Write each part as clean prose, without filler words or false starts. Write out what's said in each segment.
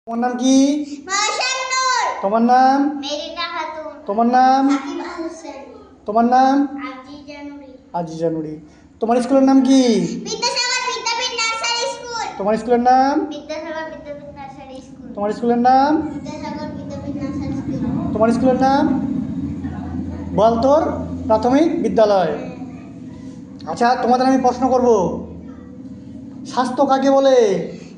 তোমার নাম কি? মাশাআল্লাহ। তোমার নাম? মেরিনা খাতুন। তোমার নাম? সাকিব হোসেন। তোমার নাম? আজিজা নুরি। আজিজা নুরি। তোমার স্কুলের নাম কি? বিদ্যাসাগর বিদ্যাপীঠ নার্সারি স্কুল। তোমার স্কুলের নাম? বিদ্যাসাগর বিদ্যাপীঠ নার্সারি স্কুল। তোমার স্কুলের নাম? বিদ্যাসাগর বিদ্যাপীঠ নার্সারি স্কুল। তোমার স্কুলের নাম? বলতোর প্রাথমিক বিদ্যালয়। আচ্ছা, তোমাদের আমি প্রশ্ন করব, স্বাস্থ্য কাকে বলে?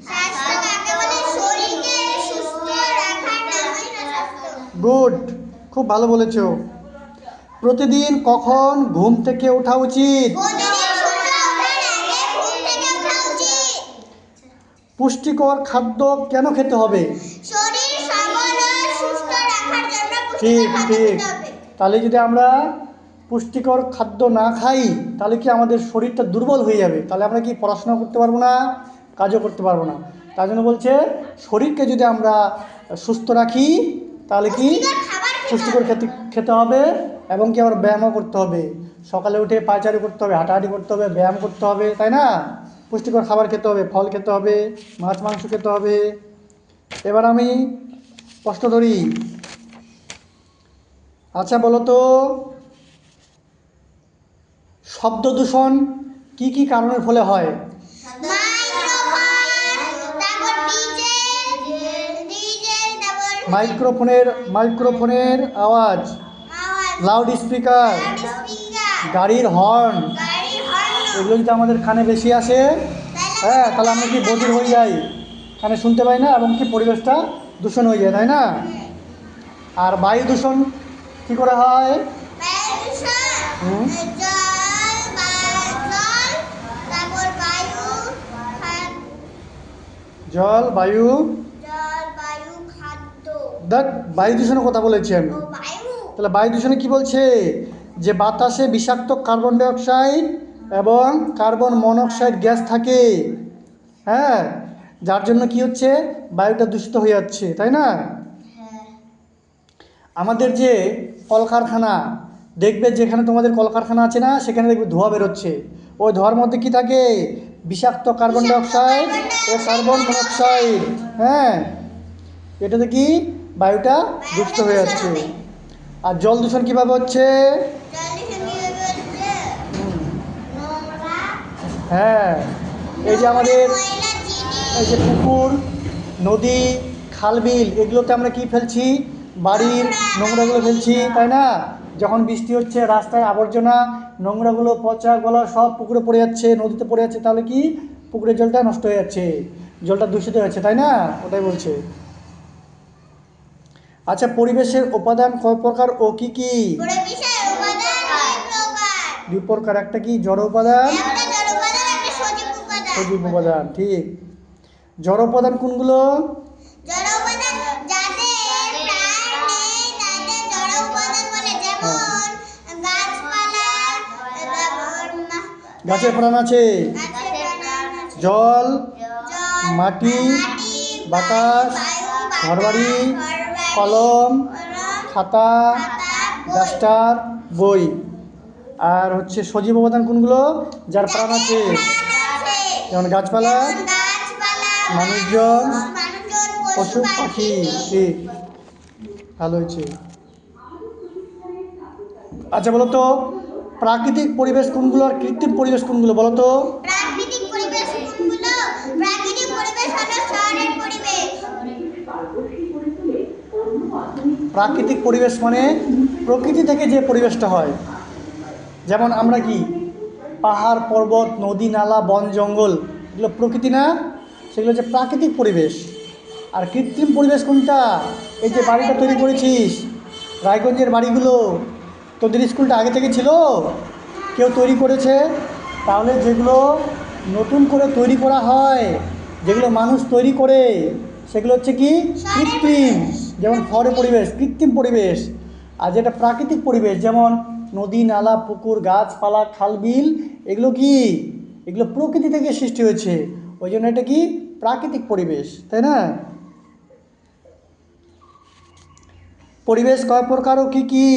স্বাস্থ্য কাকে বলে? শরীরকে সুস্থ রাখার নামই না স্বাস্থ্য। গুড, খুব ভালো বলেছো। প্রতিদিন কখন ঘুম থেকে ওঠা উচিত? প্রতিদিন সূর্য ওঠার আগে ঘুম থেকে ওঠা উচিত। পুষ্টিকর খাদ্য কেন খেতে হবে? শরীর সবল ও সুস্থ রাখার জন্য ঠিক পুষ্টিকর খাদ্য ঠিক। খেতে হবে। তাহলে যদি আমরা পুষ্টিকর খাদ্য না খাই তাহলে কি আমাদের শরীরটা দুর্বল হয়ে যাবে, তাহলে আমরা কি পড়াশোনা করতে পারবো না, কাজও করতে পারবো না। তার জন্য বলছে শরীরকে যদি আমরা সুস্থ রাখি তাহলে কি পুষ্টিকর খেতে হবে, এবং কি আবার ব্যায়ামও করতে হবে। সকালে উঠে পায়চারি করতে হবে, হাঁটাহাঁটি করতে হবে, ব্যায়াম করতে হবে, তাই না? পুষ্টিকর খাবার খেতে হবে, ফল খেতে হবে, মাছ মাংস খেতে হবে। এবার আমি প্রশ্ন ধরি। আচ্ছা বলো তো, শব্দ দূষণ কি কি কারণের ফলে হয়? মাইক্রোফোনের আওয়াজ, লাউড স্পিকার, গাড়ির হর্ন, এগুলো যদি আমাদের কানে বেশি আসে, হ্যাঁ, তাহলে আমরা কি বধির হয়ে যাই, কানে শুনতে পাই না, এবং কি পরিবেশটা দূষণ হয়ে যায়, তাই না? আর বায়ু দূষণ কী করে হয়? জল, বায়ু, দেখ বায়ু দূষণের কথা বলেছি আমি। তাহলে বায়ু দূষণে কি বলছে? যে বাতাসে বিষাক্ত কার্বন ডাইঅক্সাইড এবং কার্বন মনোক্সাইড গ্যাস থাকে, হ্যাঁ, যার জন্য কি হচ্ছে, বায়ুটা দূষিত হয়ে যাচ্ছে, তাই না? আমাদের যে কলকারখানা, দেখবে যেখানে তোমাদের কলকারখানা আছে না, সেখানে দেখবে ধোঁয়া বেরোচ্ছে। ওই ধোঁয়ার মধ্যে কি থাকে? বিষাক্ত কার্বন ডাইঅক্সাইড ও কার্বন মনোক্সাইড, হ্যাঁ, এটাতে কি বায়ুটা দূষিত হয়ে যাচ্ছে। আর জল দূষণ কীভাবে হচ্ছে? হ্যাঁ, এই যে আমাদের এই যে পুকুর, নদী, খালবিল, এগুলোতে আমরা কি ফেলছি? বাড়ির নোংরাগুলো ফেলছি, তাই না? যখন বৃষ্টি হচ্ছে রাস্তায় আবর্জনা, নোংরাগুলো, পচা গলা সব পুকুরে পড়ে যাচ্ছে, নদীতে পড়ে যাচ্ছে, তাহলে কি পুকুরের জলটা নষ্ট হয়ে যাচ্ছে, জলটা দূষিত হচ্ছে, তাই না? ওটাই বলছে। আচ্ছা, পরিবেশের উপাদান কয় প্রকার ও কি কি? দুই প্রকার, একটা কি জড় উপাদান, সজীব উপাদান, ঠিক। জড় উপাদান কোনগুলো? গাছের প্রাণ আছে, জল, মাটি, বাতাস, ঘরবাড়ি, কলম, খাতা, ডাস্টার, বই। আর হচ্ছে সজীব উপাদান কোনগুলো? যার প্রাণ আছে, যেমন গাছপালা, মানুষজন, পশু পাখি, ঠিক, ভালো হয়েছে। আচ্ছা বলো তো, প্রাকৃতিক পরিবেশ কোনগুলো আর কৃত্রিম পরিবেশ কোনগুলো বলো তো? প্রাকৃতিক পরিবেশ মানে প্রকৃতি থেকে যে পরিবেশটা হয়, যেমন আমরা কি পাহাড়, পর্বত, নদী, নালা, বন, জঙ্গল, এগুলো প্রকৃতি না? সেগুলো হচ্ছে প্রাকৃতিক পরিবেশ। আর কৃত্রিম পরিবেশ কোনটা? এই যে বাড়িটা তৈরি করেছিস, রায়গঞ্জের বাড়িগুলো, তোদের স্কুলটা আগে থেকে ছিল, কেউ তৈরি করেছে? তাহলে যেগুলো নতুন করে তৈরি করা হয়, যেগুলো মানুষ তৈরি করে, সেগুলো হচ্ছে কি কৃত্রিম, যেমন শহরের পরিবেশ কৃত্রিম পরিবেশ। আর যেটা প্রাকৃতিক পরিবেশ, যেমন নদী, নালা, পুকুর, গাছপালা, খালবিল, এগুলো কি? এগুলো প্রকৃতি থেকে সৃষ্টি হয়েছে, ওই জন্য এটা কি প্রাকৃতিক পরিবেশ, তাই না? পরিবেশ কয় প্রকার ও কি কি?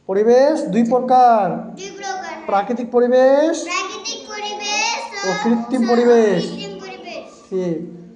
পরিবেশ দুই প্রকার, প্রাকৃতিক পরিবেশ ও কৃত্রিম পরিবেশ। ঠিক